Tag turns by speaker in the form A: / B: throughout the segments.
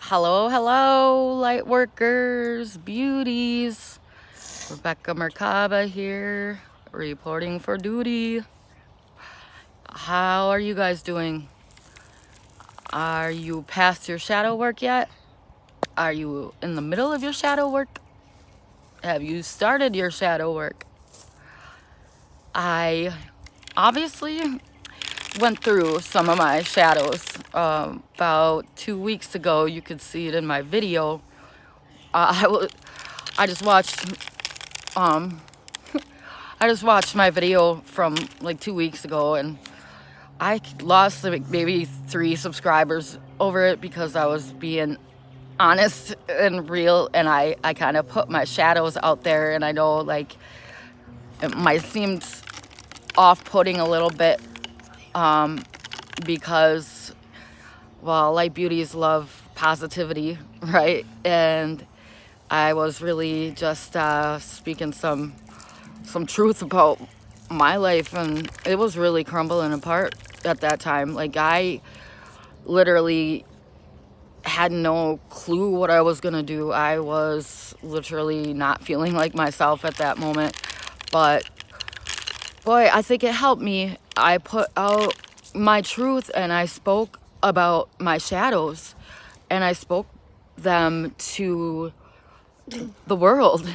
A: Hello, hello, Lightworkers, beauties. Rebecca Mercaba here, reporting for duty. How are you guys doing? Are you past your shadow work yet? Are you in the middle of your shadow work? Have you started your shadow work? I obviously went through some of my shadows about 2 weeks ago. You could see it in my video. I just watched I just watched my video from like 2 weeks ago, and I lost like maybe 3 subscribers over it because I was being honest and real, and I kind of put my shadows out there. And I know like it might seem off-putting a little bit because, well, light beauties love positivity, right? And I was really just speaking some truth about my life, and it was really crumbling apart at that time. Like, I literally had no clue what I was gonna do. I was literally not feeling like myself at that moment. But boy, I think it helped me. I put out my truth, and I spoke about my shadows, and I spoke them to the world,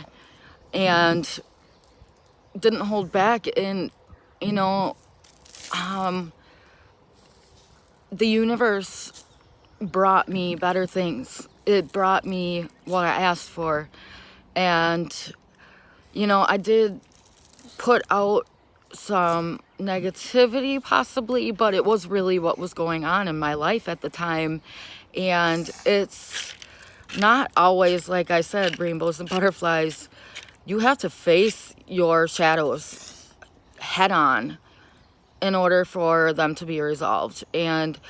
A: and didn't hold back. And you know, the universe brought me better things. It brought me what I asked for. And I did put out some negativity possibly, but it was really what was going on in my life at the time. And it's not always, like I said, rainbows and butterflies. You have to face your shadows head on in order for them to be resolved. And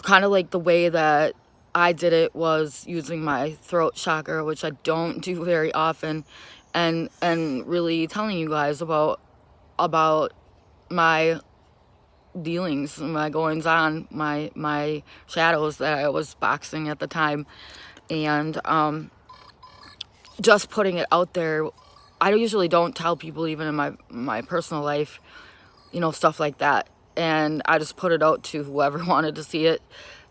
A: kind of like the way that I did it was using my throat chakra, which I don't do very often, and really telling you guys about my dealings, my goings on, my shadows that I was boxing at the time. And just putting it out there. I usually don't tell people, even in my personal life, stuff like that. And I just put it out to whoever wanted to see it.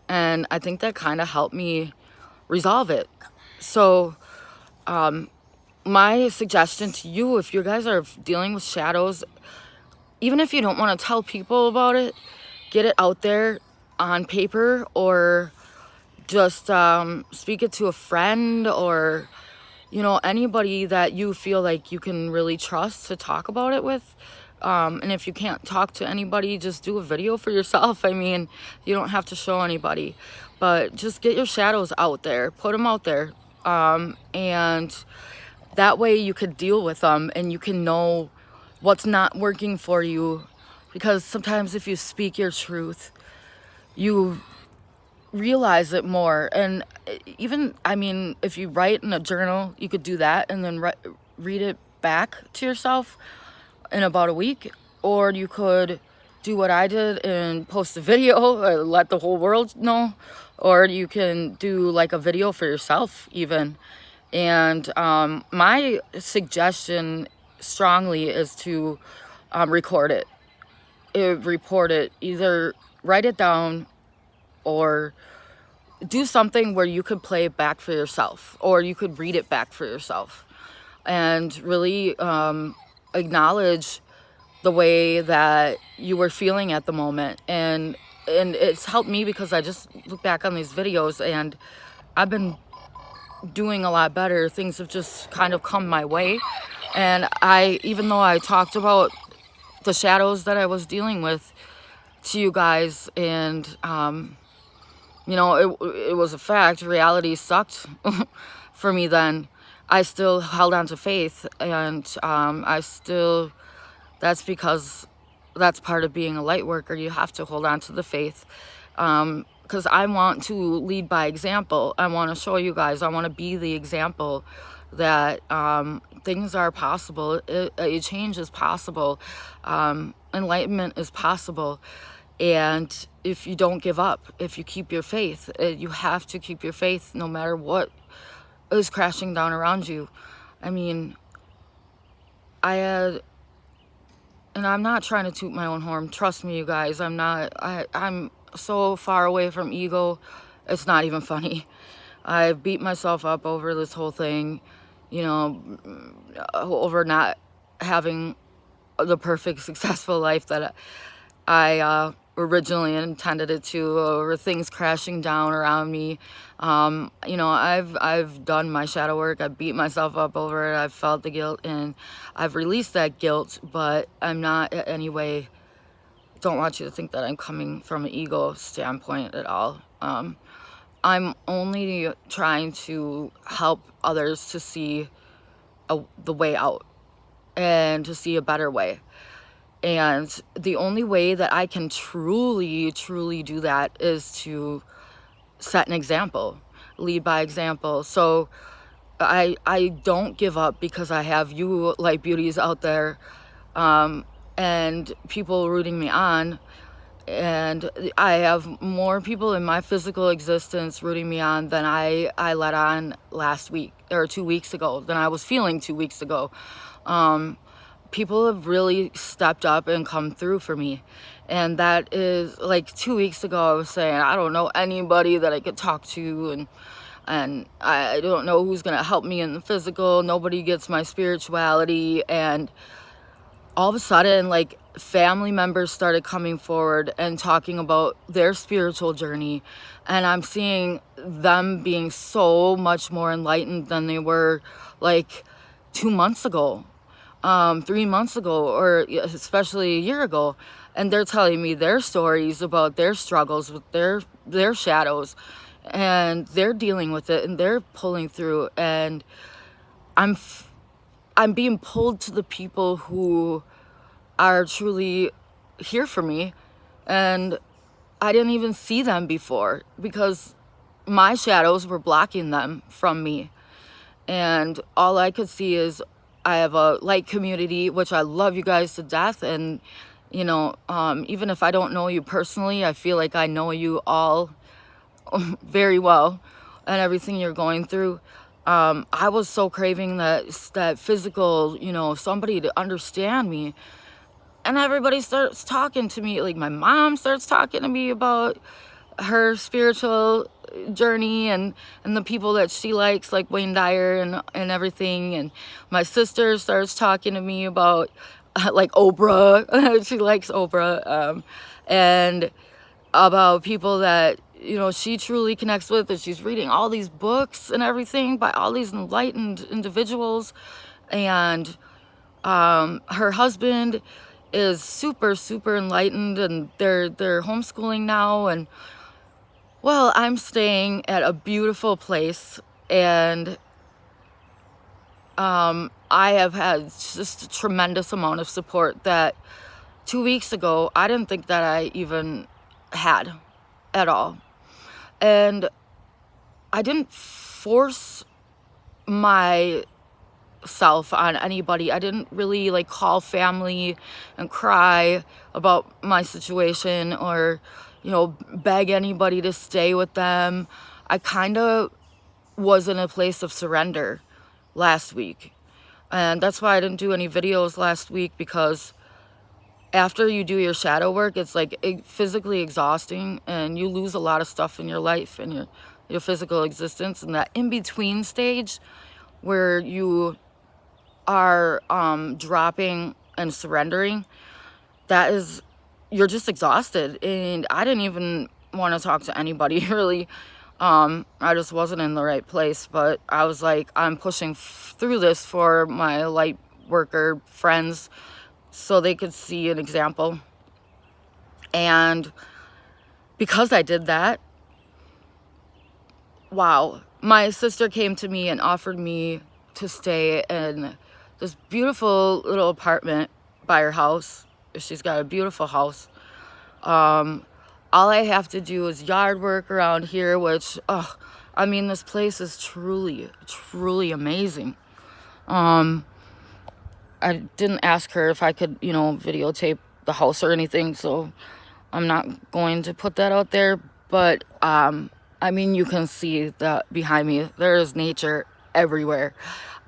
A: And I think that kind of helped me resolve it. So my suggestion to you, if you guys are dealing with shadows, even if you don't want to tell people about it, get it out there on paper, or just speak it to a friend, or anybody that you feel like you can really trust to talk about it with. And if you can't talk to anybody, just do a video for yourself. I mean, you don't have to show anybody, but just get your shadows out there, put them out there. And that way you could deal with them, and you can know what's not working for you. Because sometimes if you speak your truth, you realize it more. And even, I mean, if you write in a journal, you could do that and then read it back to yourself in about a week. Or you could do what I did and post a video or let the whole world know. Or you can do like a video for yourself even. And my suggestion strongly is to record it. Report it. Either write it down or do something where you could play it back for yourself, or you could read it back for yourself, and really acknowledge the way that you were feeling at the moment. And it's helped me because I just look back on these videos and I've been doing a lot better. Things have just kind of come my way. And even though I talked about the shadows that I was dealing with to you guys, and it was a fact, reality sucked for me then, I still held on to faith. And that's because that's part of being a light worker. You have to hold on to the faith, because I want to lead by example. I want to show you guys, I want to be the example that things are possible. A change is possible. Enlightenment is possible. And if you don't give up, if you keep your faith, you have to keep your faith no matter what is crashing down around you. I mean, I had, and I'm not trying to toot my own horn. Trust me, you guys, I'm so far away from ego. It's not even funny. I beat myself up over this whole thing, you know, over not having the perfect, successful life that I originally intended it to, or things crashing down around me. You know, I've done my shadow work. I beat myself up over it. I've felt the guilt, and I've released that guilt, but I'm not in any way, don't want you to think that I'm coming from an ego standpoint at all. I'm only trying to help others to see the way out and to see a better way. And the only way that I can truly do that is to set an example, lead by example. So I don't give up because I have you light beauties out there, and people rooting me on. And I have more people in my physical existence rooting me on than I let on last week or 2 weeks ago, than I was feeling 2 weeks ago. People have really stepped up and come through for me. And that is, like 2 weeks ago, I was saying, I don't know anybody that I could talk to, and I don't know who's going to help me in the physical. Nobody gets my spirituality. And all of a sudden, like, family members started coming forward and talking about their spiritual journey, and I'm seeing them being so much more enlightened than they were like 2 months ago, 3 months ago, or especially a year ago. And they're telling me their stories about their struggles with their shadows, and they're dealing with it, and they're pulling through. And I'm being pulled to the people who are truly here for me, and I didn't even see them before because my shadows were blocking them from me. And all I could see is I have a light community, which I love you guys to death. And, you know, even if I don't know you personally, I feel like I know you all very well, and everything you're going through. I was so craving that physical, you know, somebody to understand me. And everybody starts talking to me, like my mom starts talking to me about her spiritual journey, and the people that she likes, like Wayne Dyer and everything. And my sister starts talking to me about like Oprah. She likes Oprah, and about people that, you know, she truly connects with, and she's reading all these books and everything by all these enlightened individuals. And her husband is super enlightened, and they're homeschooling now. And well, I'm staying at a beautiful place, and I have had just a tremendous amount of support that 2 weeks ago I didn't think that I even had at all. And I didn't force myself on anybody. I didn't really like call family and cry about my situation, or, you know, beg anybody to stay with them. I kind of was in a place of surrender last week. And that's why I didn't do any videos last week, because after you do your shadow work, it's like physically exhausting, and you lose a lot of stuff in your life and your physical existence. And that in-between stage where you are dropping and surrendering, that is, you're just exhausted. And I didn't even want to talk to anybody really. I just wasn't in the right place. But I was like, I'm pushing through this for my light worker friends so they could see an example. And because I did that, wow, my sister came to me and offered me to stay in this beautiful little apartment by her house. She's got a beautiful house. All I have to do is yard work around here, which, I mean, this place is truly amazing. I didn't ask her if I could, you know, videotape the house or anything, so I'm not going to put that out there, but I mean, you can see that behind me. There is nature everywhere,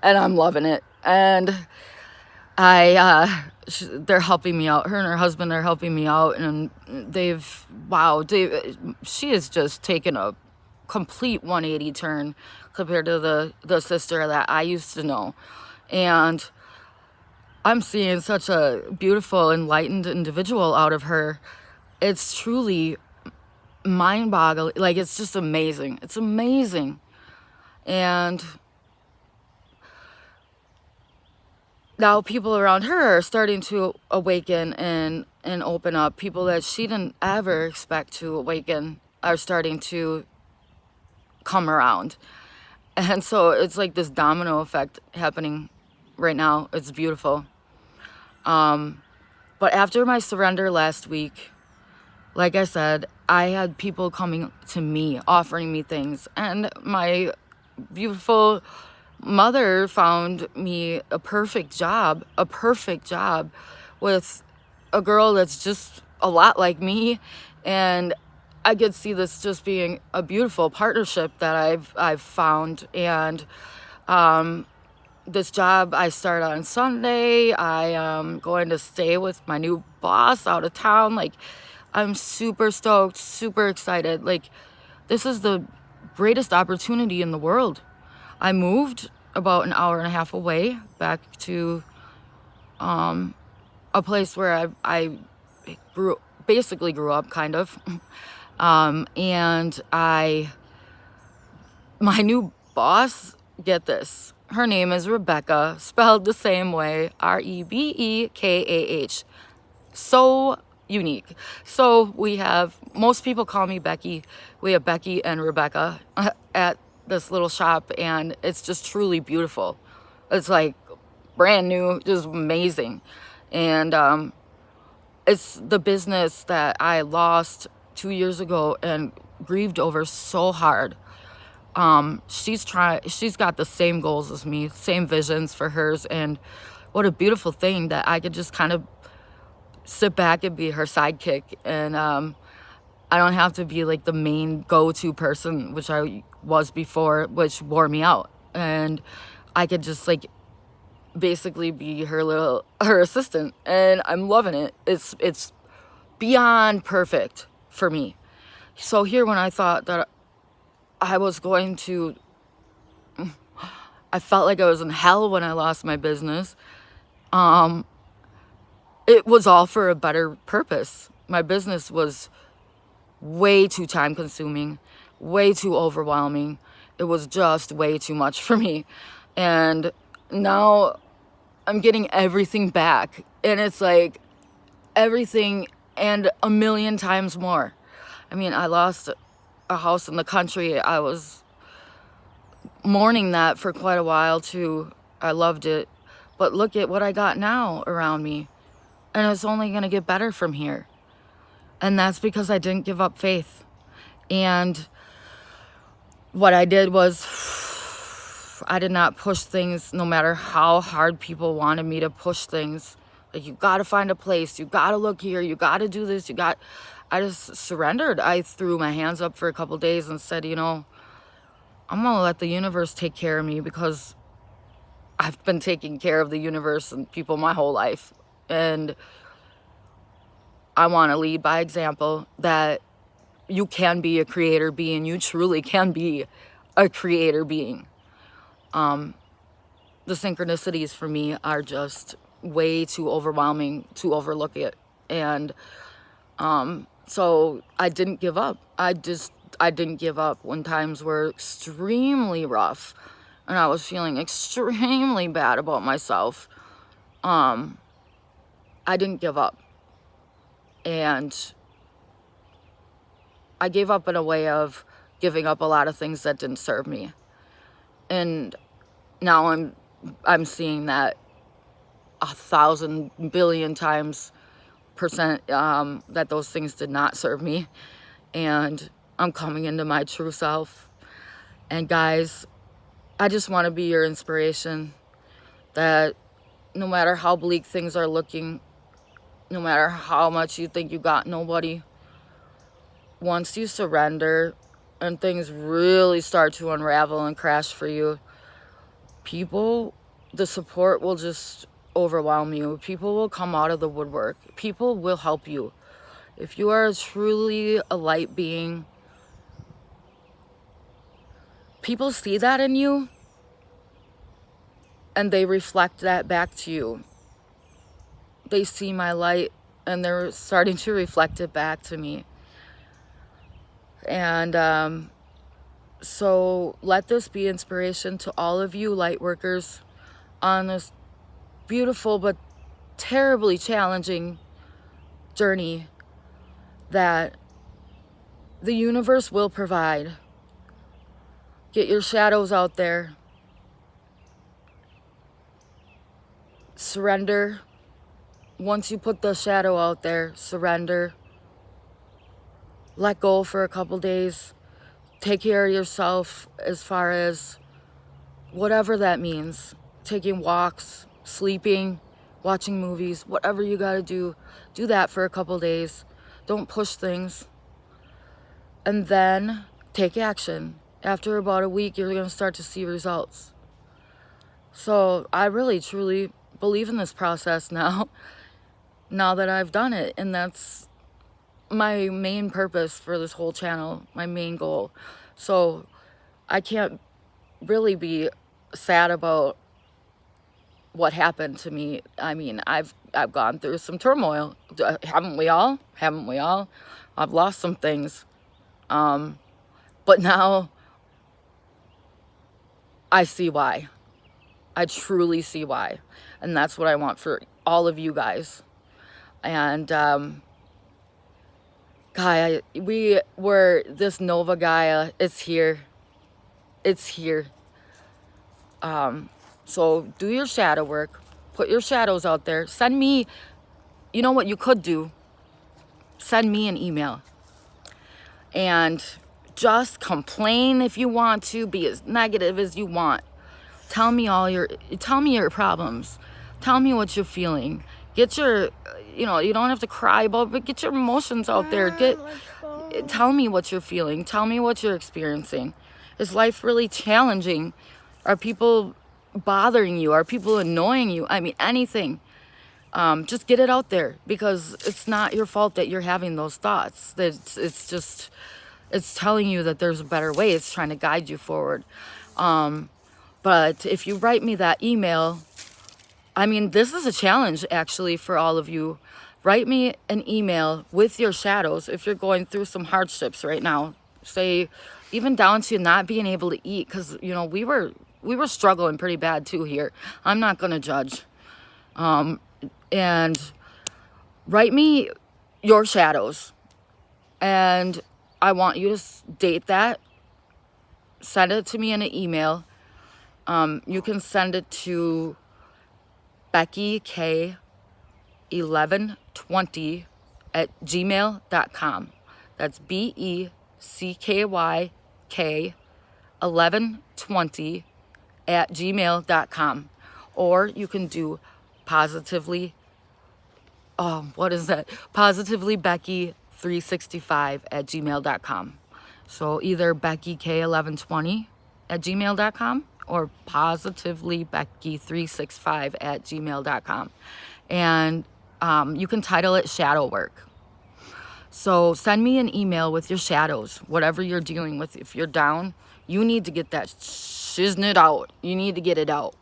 A: and I'm loving it. And they're helping me out. Her and her husband are helping me out, and she has just taken a complete 180 turn compared to the sister that I used to know. And I'm seeing such a beautiful, enlightened individual out of her. It's truly mind-boggling. Like, it's just amazing. It's amazing. And now people around her are starting to awaken and open up. People that she didn't ever expect to awaken are starting to come around. And so it's like this domino effect happening right now. It's beautiful. But after my surrender last week, like I said, I had people coming to me, offering me things. And my beautiful mother found me a perfect job with a girl that's just a lot like me. And I could see this just being a beautiful partnership that I've found. And this job I start on Sunday. I am going to stay with my new boss out of town. Like, I'm super stoked, super excited. Like, this is the greatest opportunity in the world. I moved about an hour and a half away back to a place where I basically grew up, kind of. And my new boss, get this, her name is Rebecca, spelled the same way, Rebekah. So unique. So most people call me Becky. We have Becky and Rebecca at this little shop, and it's just truly beautiful. It's like brand new, just amazing. And it's the business that I lost 2 years ago and grieved over so hard. She's got the same goals as me, same visions for hers, and what a beautiful thing that I could just kind of sit back and be her sidekick, and I don't have to be like the main go-to person, which I was before, which wore me out. And I could just like basically be her assistant, and I'm loving it. It's beyond perfect for me. So here, when I thought that I was going to, I felt like I was in hell when I lost my business. It was all for a better purpose. My business was way too time consuming, way too overwhelming. It was just way too much for me. And now I'm getting everything back. And it's like everything and a million times more. I mean, I lost a house in the country. I was mourning that for quite a while too. I loved it. But look at what I got now around me. And it's only going to get better from here. And that's because I didn't give up faith. And what I did was, I did not push things no matter how hard people wanted me to push things. Like, you got to find a place. You got to look here. You got to do this. I just surrendered. I threw my hands up for a couple days and said, I'm going to let the universe take care of me, because I've been taking care of the universe and people my whole life. And I want to lead by example that you can be a creator being. You truly can be a creator being. The synchronicities for me are just way too overwhelming to overlook it. And so I didn't give up. I didn't give up when times were extremely rough and I was feeling extremely bad about myself. I didn't give up. And I gave up in a way of giving up a lot of things that didn't serve me. And now I'm seeing that 1,000 billion times percent that those things did not serve me. And I'm coming into my true self. And guys, I just want to be your inspiration, that no matter how bleak things are looking, no matter how much you think you got nobody, once you surrender and things really start to unravel and crash for you, the support will just overwhelm you. People will come out of the woodwork. People will help you. If you are truly a light being, people see that in you and they reflect that back to you. They see my light and they're starting to reflect it back to me. And so let this be inspiration to all of you light workers on this beautiful but terribly challenging journey that the universe will provide. Get your shadows out there. Surrender. Once you put the shadow out there, surrender. Let go for a couple days. Take care of yourself as far as whatever that means. Taking walks, sleeping, watching movies, whatever you gotta do that for a couple days. Don't push things. And then take action. After about a week, you're gonna start to see results. So I really, truly believe in this process now that I've done it. And that's my main purpose for this whole channel, my main goal. So I can't really be sad about what happened to me. I mean, I've gone through some turmoil. Haven't we all? I've lost some things. But now I see why. I truly see why. And that's what I want for all of you guys. And Gaia, this Nova Gaia, it's here. It's here. So do your shadow work. Put your shadows out there. Send me, you know what you could do? Send me an email. And just complain if you want to. Be as negative as you want. Tell me your problems. Tell me what you're feeling. Get your, you don't have to cry about it, but get your emotions out there. Tell me what you're feeling. Tell me what you're experiencing. Is life really challenging? Are people bothering you? Are people annoying you? I mean, anything. Just get it out there, because it's not your fault that you're having those thoughts. It's telling you that there's a better way. It's trying to guide you forward. But if you write me that email, I mean, this is a challenge actually for all of you. Write me an email with your shadows if you're going through some hardships right now. Say, even down to not being able to eat, because, we were struggling pretty bad too here. I'm not going to judge. And write me your shadows. And I want you to date that. Send it to me in an email. You can send it to BeckyK1120@gmail.com. That's BECKY1120@gmail.com. Or you can do positivelybecky365@gmail.com. So either BeckyK1120@gmail.com or positivelybecky365@gmail.com. And you can title it Shadow Work. So send me an email with your shadows, whatever you're dealing with. If you're down, you need to get that shiznit out. You need to get it out.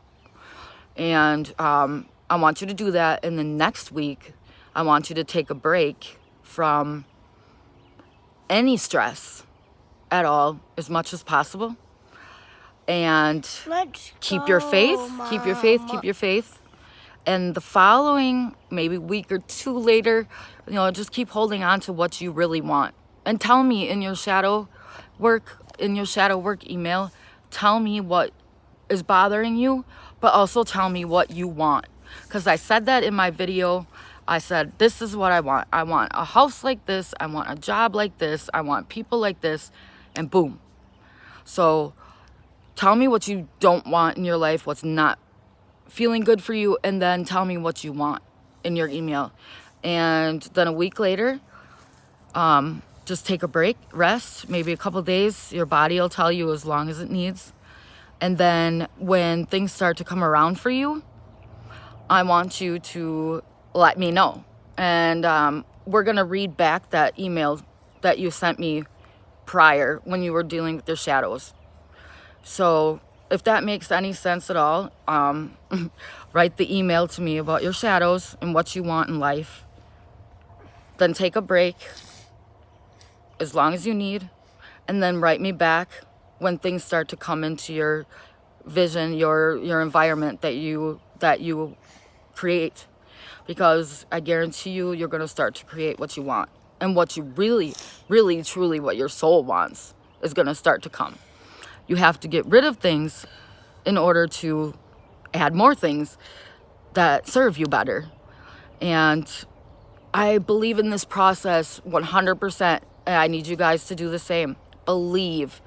A: And I want you to do that. And then next week, I want you to take a break from any stress at all, as much as possible. And keep your faith. And the following, maybe week or two later, just keep holding on to what you really want. And tell me in your shadow work email, tell me what is bothering you, but also tell me what you want. Because I said that in my video. I said, this is what I want. I want a house like this. I want a job like this. I want people like this. And boom. So tell me what you don't want in your life, what's not feeling good for you, and then tell me what you want in your email. And then a week later, just take a break, rest, maybe a couple days. Your body will tell you as long as it needs. And then when things start to come around for you, I want you to let me know. And we're going to read back that email that you sent me prior when you were dealing with your shadows. So if that makes any sense at all, write the email to me about your shadows and what you want in life. Then take a break as long as you need, and then write me back when things start to come into your vision, your environment that you create. Because I guarantee you, you're going to start to create what you want. And what you really, really, truly, what your soul wants is going to start to come. You have to get rid of things in order to add more things that serve you better. And I believe in this process 100%. And I need you guys to do the same. Believe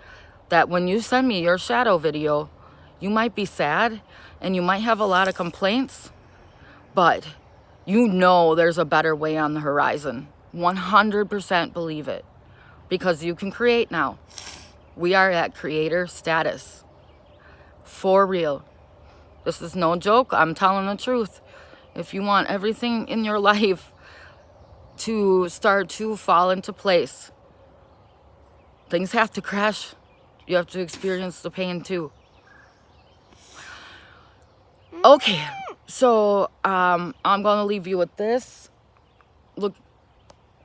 A: that when you send me your shadow video, you might be sad and you might have a lot of complaints, but you know there's a better way on the horizon. 100% believe it, because you can create now. We are at creator status. For real. This is no joke. I'm telling the truth. If you want everything in your life to start to fall into place, things have to crash. You have to experience the pain too. Okay, so I'm gonna leave you with this. Look,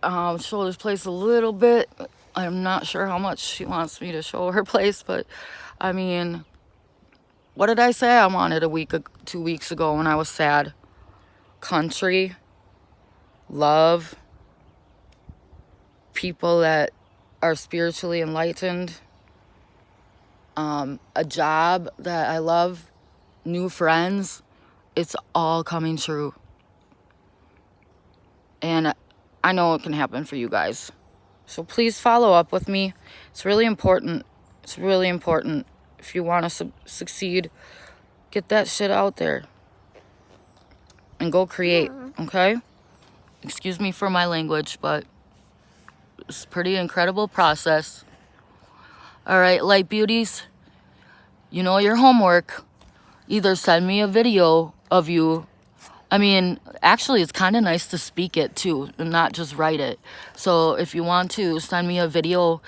A: show this place a little bit. I'm not sure how much she wants me to show her place, but I mean, what did I say I wanted 2 weeks ago when I was sad? Country, love, people that are spiritually enlightened, a job that I love, new friends. It's all coming true. And I know it can happen for you guys. So please follow up with me. It's really important. It's really important. If you want to succeed, get that shit out there. And go create, okay? Excuse me for my language, but it's a pretty incredible process. All right, light beauties, you know your homework. Either send me a video of you. I mean, actually, it's kind of nice to speak it too, and not just write it. So if you want to send me a video,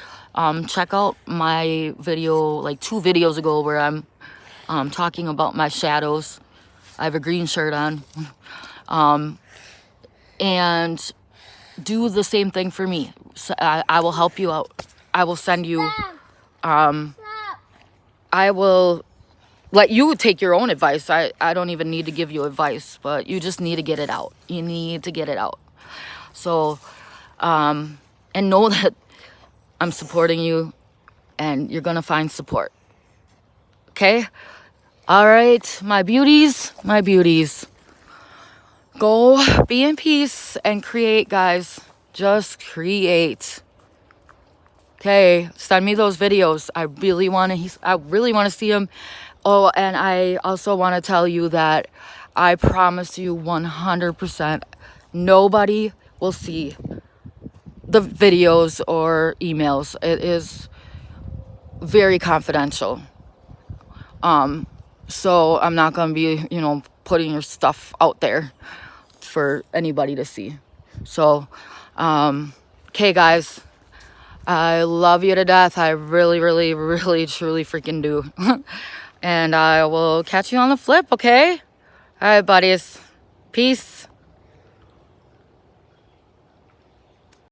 A: check out my video, like 2 videos ago, where I'm talking about my shadows. I have a green shirt on. And do the same thing for me. So I will help you out. I will send you, I will let you take your own advice. I don't even need to give you advice, but you just need to get it out. You need to get it out. So, and know that I'm supporting you, and you're going to find support. Okay? All right, my beauties, my beauties. Go be in peace and create, guys. Just create. Okay, send me those videos. I really want to see them. Oh, and I also want to tell you that I promise you 100% nobody will see the videos or emails. It is very confidential. So I'm not going to be, putting your stuff out there for anybody to see. So, okay, guys, I love you to death. I really, really, really, truly freaking do. And I will catch you on the flip, okay? All right, buddies. Peace.